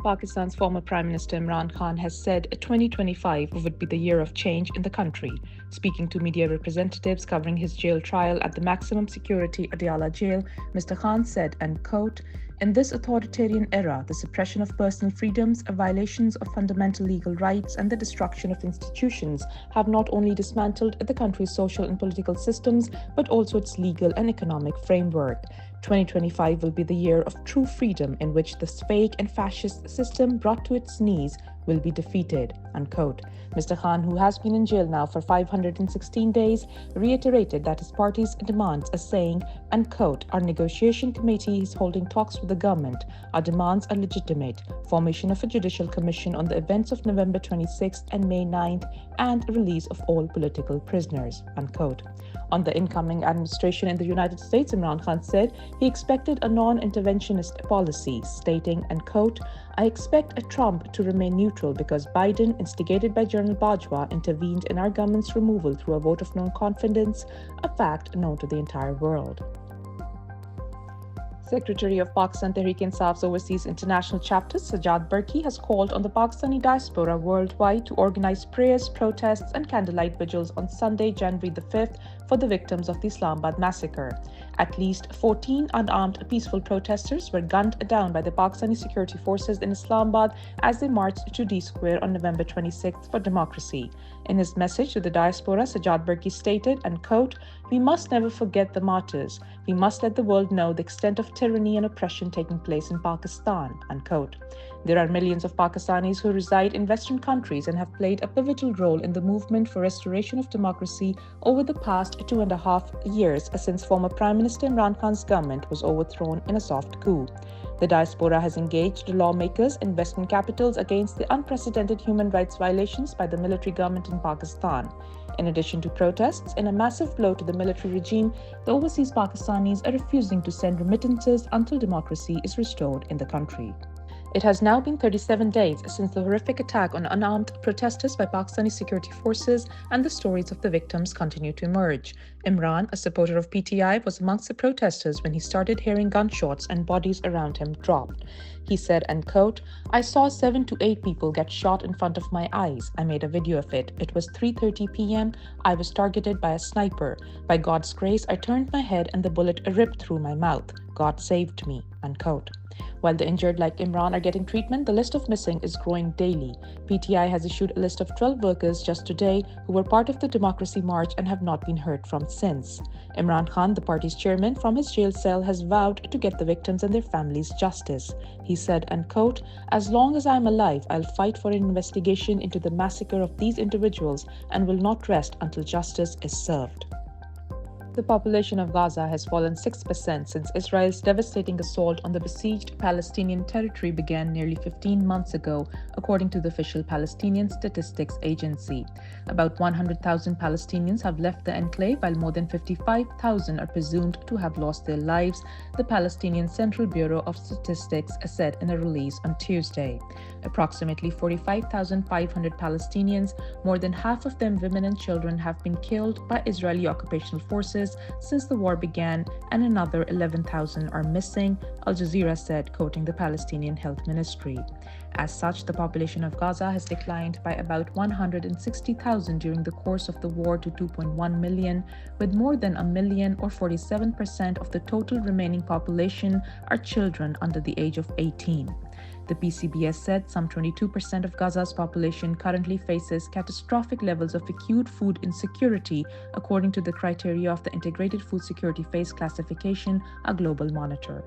Pakistan's former Prime Minister Imran Khan has said 2025 would be the year of change in the country. Speaking to media representatives covering his jail trial at the maximum security Adiala jail, Mr. Khan said, and quote, "In this authoritarian era, the suppression of personal freedoms, violations of fundamental legal rights, and the destruction of institutions have not only dismantled the country's social and political systems, but also its legal and economic framework. 2025 will be the year of true freedom in which this fake and fascist system brought to its knees will be defeated," unquote. Mr. Khan, who has been in jail now for 516 days, reiterated that his party's demands are saying, unquote, "Our negotiation committee is holding talks with the government. Our demands are legitimate. Formation of a judicial commission on the events of November 26th and May 9th and release of all political prisoners," unquote. On the incoming administration in the United States, Imran Khan said he expected a non-interventionist policy, stating, and quote, "I expect a Trump to remain neutral because Biden, instigated by General Bajwa, intervened in our government's removal through a vote of no confidence, a fact known to the entire world." Secretary of Pakistan Tehreek-e-Insaf's Overseas International Chapter, Sajjad Burki, has called on the Pakistani diaspora worldwide to organize prayers, protests, and candlelight vigils on Sunday, January the 5th, for the victims of the Islamabad massacre. At least 14 unarmed peaceful protesters were gunned down by the Pakistani security forces in Islamabad as they marched to D Square on November 26th for democracy. In his message to the diaspora, Sajjad Burki stated, and quote, "We must never forget the martyrs. We must let the world know the extent of tyranny and oppression taking place in Pakistan," unquote. There are millions of Pakistanis who reside in Western countries and have played a pivotal role in the movement for restoration of democracy over the past 2.5 years since former Prime Minister Imran Khan's government was overthrown in a soft coup. The diaspora has engaged lawmakers in Western capitals against the unprecedented human rights violations by the military government in Pakistan. In addition to protests, in a massive blow to the military regime, the overseas Pakistanis are refusing to send remittances until democracy is restored in the country. It has now been 37 days since the horrific attack on unarmed protesters by Pakistani security forces, and the stories of the victims continue to emerge. Imran, a supporter of PTI, was amongst the protesters when he started hearing gunshots and bodies around him dropped. He said, and quote, "I saw 7 to 8 people get shot in front of my eyes. I made a video of it. It was 3:30 p.m. I was targeted by a sniper. By God's grace, I turned my head and the bullet ripped through my mouth. God saved me," unquote. While the injured like Imran are getting treatment, the list of missing is growing daily. PTI has issued a list of 12 workers just today who were part of the Democracy March and have not been heard from since. Imran Khan, the party's chairman, from his jail cell has vowed to get the victims and their families justice. He said, and quote, "As long as I am alive, I'll fight for an investigation into the massacre of these individuals and will not rest until justice is served." The population of Gaza has fallen 6% since Israel's devastating assault on the besieged Palestinian territory began nearly 15 months ago, according to the official Palestinian Statistics Agency. About 100,000 Palestinians have left the enclave, while more than 55,000 are presumed to have lost their lives, the Palestinian Central Bureau of Statistics said in a release on Tuesday. Approximately 45,500 Palestinians, more than half of them women and children, have been killed by Israeli occupational forces since the war began, and another 11,000 are missing, Al Jazeera said, quoting the Palestinian Health Ministry. As such, the population of Gaza has declined by about 160,000 during the course of the war to 2.1 million, with more than a million, or 47% of the total remaining population, are children under the age of 18. The PCBS said some 22% of Gaza's population currently faces catastrophic levels of acute food insecurity, according to the criteria of the Integrated Food Security Phase Classification, a global monitor.